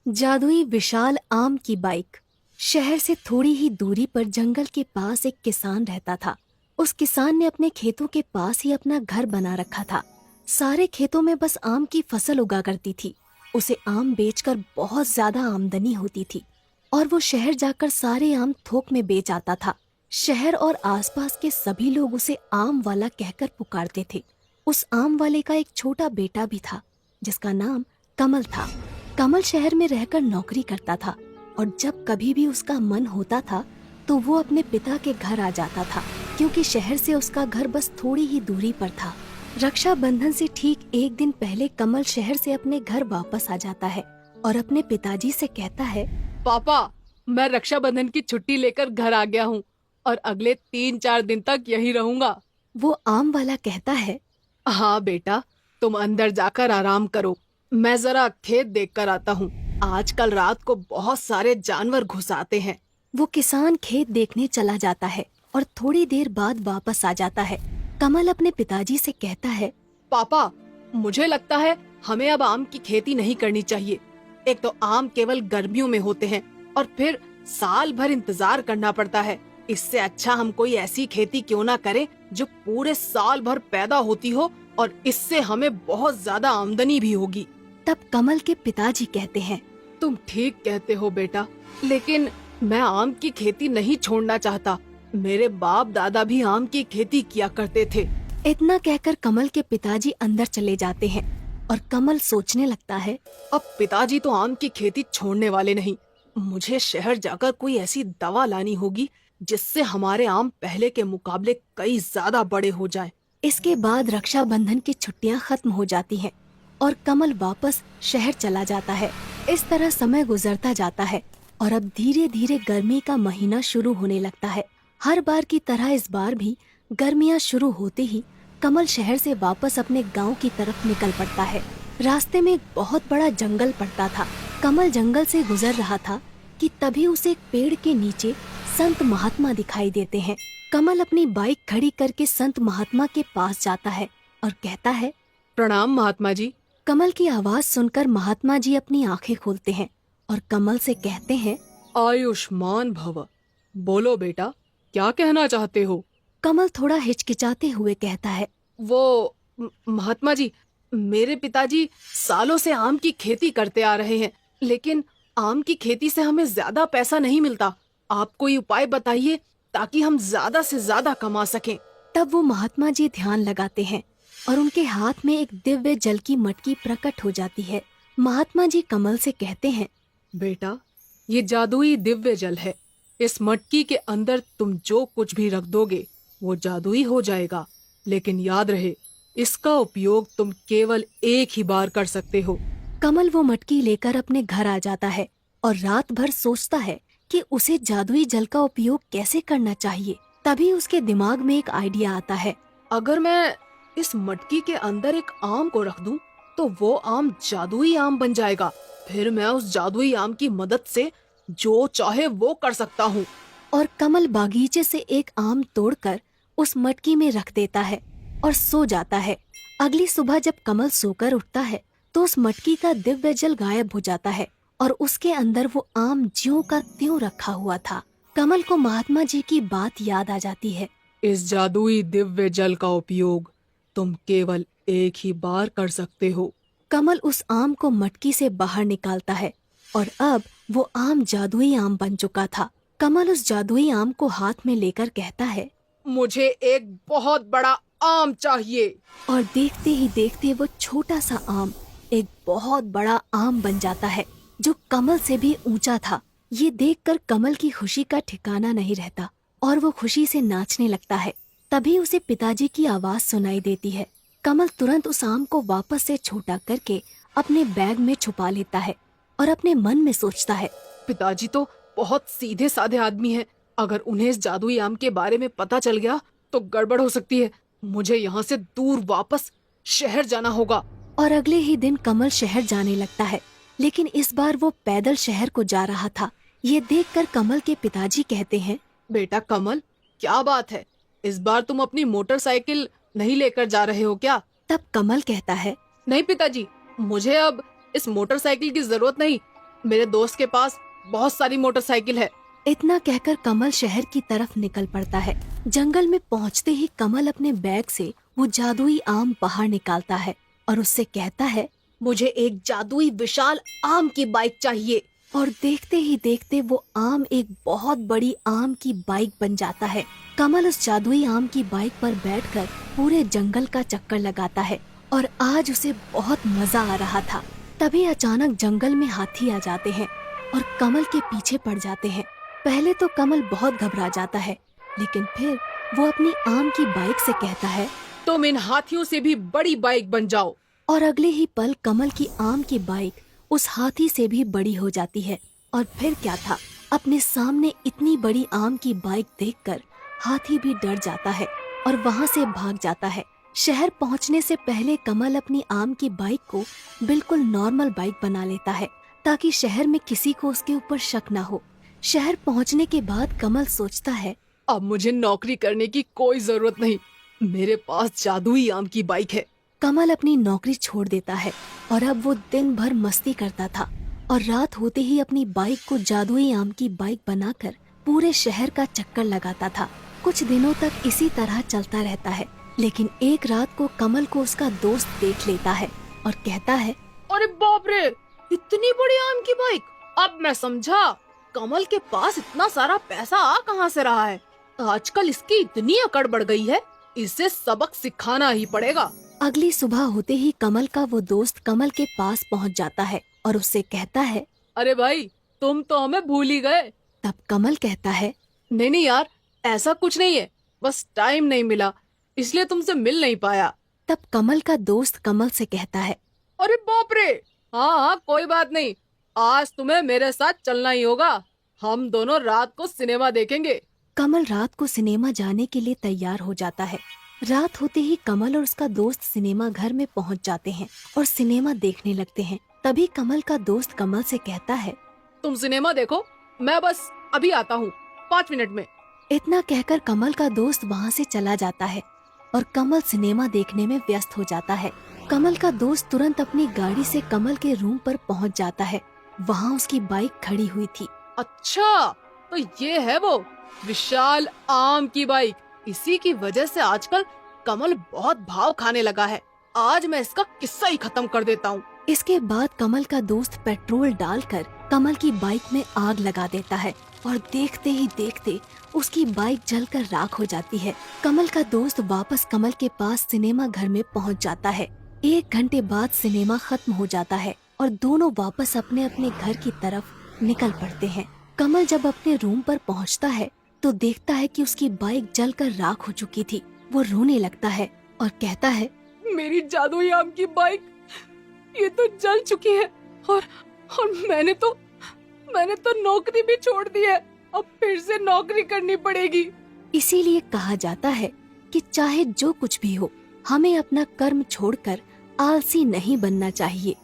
जादुई विशाल आम की बाइक। शहर से थोड़ी ही दूरी पर जंगल के पास एक किसान रहता था। उस किसान ने अपने खेतों के पास ही अपना घर बना रखा था। सारे खेतों में बस आम की फसल उगा करती थी। उसे आम बेचकर बहुत ज्यादा आमदनी होती थी और वो शहर जाकर सारे आम थोक में बेच आता था। शहर और आसपास के सभी लोग उसे आम वाला कहकर पुकारते थे। उस आम वाले का एक छोटा बेटा भी था जिसका नाम कमल था। कमल शहर में रहकर नौकरी करता था और जब कभी भी उसका मन होता था तो वो अपने पिता के घर आ जाता था, क्योंकि शहर से उसका घर बस थोड़ी ही दूरी पर था। रक्षाबंधन से ठीक एक दिन पहले कमल शहर से अपने घर वापस आ जाता है और अपने पिताजी से कहता है, पापा, मैं रक्षाबंधन की छुट्टी लेकर घर आ गया हूँ और अगले 3-4 दिन तक यहीं रहूंगा। वो आम वाला कहता है, हाँ बेटा, तुम अंदर जाकर आराम करो। मैं जरा खेत देख कर आता हूँ। आजकल रात को बहुत सारे जानवर घुस आते हैं। वो किसान खेत देखने चला जाता है और थोड़ी देर बाद वापस आ जाता है। कमल अपने पिताजी से कहता है, पापा, मुझे लगता है हमें अब आम की खेती नहीं करनी चाहिए। एक तो आम केवल गर्मियों में होते हैं और फिर साल भर इंतजार करना पड़ता है। इससे अच्छा हम कोई ऐसी खेती क्यों ना करें जो पूरे साल भर पैदा होती हो और इससे हमें बहुत ज्यादा आमदनी भी होगी। तब कमल के पिताजी कहते हैं, तुम ठीक कहते हो बेटा, लेकिन मैं आम की खेती नहीं छोड़ना चाहता। मेरे बाप दादा भी आम की खेती किया करते थे। इतना कहकर कमल के पिताजी अंदर चले जाते हैं और कमल सोचने लगता है, अब पिताजी तो आम की खेती छोड़ने वाले नहीं। मुझे शहर जाकर कोई ऐसी दवा लानी होगी जिससे हमारे आम पहले के मुकाबले कई ज्यादा बड़े हो जाएं। इसके बाद रक्षाबंधन की छुट्टियां खत्म हो जाती हैं और कमल वापस शहर चला जाता है। इस तरह समय गुजरता जाता है और अब धीरे धीरे गर्मी का महीना शुरू होने लगता है। हर बार की तरह इस बार भी गर्मियां शुरू होते ही कमल शहर से वापस अपने गांव की तरफ निकल पड़ता है। रास्ते में एक बहुत बड़ा जंगल पड़ता था। कमल जंगल से गुजर रहा था कि तभी उसे एक पेड़ के नीचे संत महात्मा दिखाई देते हैं। कमल अपनी बाइक खड़ी करके संत महात्मा के पास जाता है और कहता है, प्रणाम महात्मा जी। कमल की आवाज सुनकर महात्मा जी अपनी आंखें खोलते हैं और कमल से कहते हैं, आयुष्मान भव। बोलो बेटा, क्या कहना चाहते हो? कमल थोड़ा हिचकिचाते हुए कहता है, वो महात्मा जी, मेरे पिताजी सालों से आम की खेती करते आ रहे हैं, लेकिन आम की खेती से हमें ज्यादा पैसा नहीं मिलता। आप कोई उपाय बताइए ताकि हम ज्यादा से ज्यादा कमा सकें। तब वो महात्मा जी ध्यान लगाते हैं और उनके हाथ में एक दिव्य जल की मटकी प्रकट हो जाती है। महात्मा जी कमल से कहते हैं, बेटा, ये जादुई दिव्य जल है। इस मटकी के अंदर तुम जो कुछ भी रख दोगे वो जादुई हो जाएगा, लेकिन याद रहे, इसका उपयोग तुम केवल एक ही बार कर सकते हो। कमल वो मटकी लेकर अपने घर आ जाता है और रात भर सोचता है कि उसे जादुई जल का उपयोग कैसे करना चाहिए। तभी उसके दिमाग में एक आइडिया आता है। अगर मैं इस मटकी के अंदर एक आम को रख दूं, तो वो आम जादुई आम बन जाएगा। फिर मैं उस जादुई आम की मदद से जो चाहे वो कर सकता हूँ। और कमल बागीचे से एक आम तोड़कर उस मटकी में रख देता है और सो जाता है। अगली सुबह जब कमल सोकर उठता है तो उस मटकी का दिव्य जल गायब हो जाता है और उसके अंदर वो आम ज्यों का त्यों रखा हुआ था। कमल को महात्मा जी की बात याद आ जाती है। इस जादुई दिव्य जल का उपयोग तुम केवल एक ही बार कर सकते हो। कमल उस आम को मटकी से बाहर निकालता है और अब वो आम जादुई आम बन चुका था। कमल उस जादुई आम को हाथ में लेकर कहता है, मुझे एक बहुत बड़ा आम चाहिए। और देखते ही देखते वो छोटा सा आम एक बहुत बड़ा आम बन जाता है जो कमल से भी ऊंचा था। ये देखकर कमल की खुशी का ठिकाना नहीं रहता और वो खुशी से नाचने लगता है। तभी उसे पिताजी की आवाज सुनाई देती है। कमल तुरंत उस आम को वापस से छोटा करके अपने बैग में छुपा लेता है और अपने मन में सोचता है, पिताजी तो बहुत सीधे साधे आदमी हैं। अगर उन्हें इस जादुई आम के बारे में पता चल गया तो गड़बड़ हो सकती है। मुझे यहाँ से दूर वापस शहर जाना होगा। और अगले ही दिन कमल शहर जाने लगता है, लेकिन इस बार वो पैदल शहर को जा रहा था। ये देखकर कमल के पिताजी कहते हैं, बेटा कमल, क्या बात है? इस बार तुम अपनी मोटरसाइकिल नहीं लेकर जा रहे हो क्या? तब कमल कहता है, नहीं पिताजी, मुझे अब इस मोटरसाइकिल की जरूरत नहीं। मेरे दोस्त के पास बहुत सारी मोटरसाइकिल है। इतना कहकर कमल शहर की तरफ निकल पड़ता है। जंगल में पहुंचते ही कमल अपने बैग से वो जादुई आम बाहर निकालता है और उससे कहता है, मुझे एक जादुई विशाल आम की बाइक चाहिए। और देखते ही देखते वो आम एक बहुत बड़ी आम की बाइक बन जाता है। कमल उस जादुई आम की बाइक पर बैठकर पूरे जंगल का चक्कर लगाता है और आज उसे बहुत मजा आ रहा था। तभी अचानक जंगल में हाथी आ जाते हैं और कमल के पीछे पड़ जाते हैं। पहले तो कमल बहुत घबरा जाता है, लेकिन फिर वो अपनी आम की बाइक से कहता है, तुम इन हाथियों से भी बड़ी बाइक बन जाओ। और अगले ही पल कमल की आम की बाइक उस हाथी से भी बड़ी हो जाती है। और फिर क्या था, अपने सामने इतनी बड़ी आम की बाइक देखकर हाथी भी डर जाता है और वहाँ से भाग जाता है। शहर पहुँचने से पहले कमल अपनी आम की बाइक को बिल्कुल नॉर्मल बाइक बना लेता है ताकि शहर में किसी को उसके ऊपर शक ना हो। शहर पहुँचने के बाद कमल सोचता है, अब मुझे नौकरी करने की कोई जरूरत नहीं, मेरे पास जादुई आम की बाइक है। कमल अपनी नौकरी छोड़ देता है और अब वो दिन भर मस्ती करता था और रात होते ही अपनी बाइक को जादुई आम की बाइक बनाकर पूरे शहर का चक्कर लगाता था। कुछ दिनों तक इसी तरह चलता रहता है, लेकिन एक रात को कमल को उसका दोस्त देख लेता है और कहता है, अरे बाप रे, इतनी बड़ी आम की बाइक! अब मैं समझा कमल के पास इतना सारा पैसा आ कहाँ से रहा है। आजकल इसकी इतनी अकड़ बढ़ गई है, इसे सबक सिखाना ही पड़ेगा। अगली सुबह होते ही कमल का वो दोस्त कमल के पास पहुंच जाता है और उससे कहता है, अरे भाई, तुम तो हमें भूल ही गए। तब कमल कहता है, नहीं नहीं यार, ऐसा कुछ नहीं है, बस टाइम नहीं मिला इसलिए तुमसे मिल नहीं पाया। तब कमल का दोस्त कमल से कहता है, अरे बाप रे, हाँ हाँ कोई बात नहीं, आज तुम्हें मेरे साथ चलना ही होगा। हम दोनों रात को सिनेमा देखेंगे। कमल रात को सिनेमा जाने के लिए तैयार हो जाता है। रात होते ही कमल और उसका दोस्त सिनेमा घर में पहुंच जाते हैं और सिनेमा देखने लगते हैं। तभी कमल का दोस्त कमल से कहता है, तुम सिनेमा देखो, मैं बस अभी आता हूँ 5 मिनट में। इतना कहकर कमल का दोस्त वहाँ से चला जाता है और कमल सिनेमा देखने में व्यस्त हो जाता है। कमल का दोस्त तुरंत अपनी गाड़ी से कमल के रूम पर पहुँच जाता है। वहाँ उसकी बाइक खड़ी हुई थी। अच्छा, तो ये है वो विशाल आम की बाइक। इसी की वजह से आजकल कमल बहुत भाव खाने लगा है। आज मैं इसका किस्सा ही खत्म कर देता हूँ। इसके बाद कमल का दोस्त पेट्रोल डालकर कमल की बाइक में आग लगा देता है और देखते ही देखते उसकी बाइक जलकर राख हो जाती है। कमल का दोस्त वापस कमल के पास सिनेमा घर में पहुंच जाता है। 1 घंटे बाद सिनेमा खत्म हो जाता है और दोनों वापस अपने अपने घर की तरफ निकल पड़ते हैं। कमल जब अपने रूम पर पहुंचता है तो देखता है कि उसकी बाइक जलकर राख हो चुकी थी। वो रोने लगता है और कहता है, मेरी जादुई आम की बाइक ये तो जल चुकी है और मैंने तो नौकरी भी छोड़ दी है। अब फिर से नौकरी करनी पड़ेगी। इसीलिए कहा जाता है कि चाहे जो कुछ भी हो, हमें अपना कर्म छोड़कर आलसी नहीं बनना चाहिए।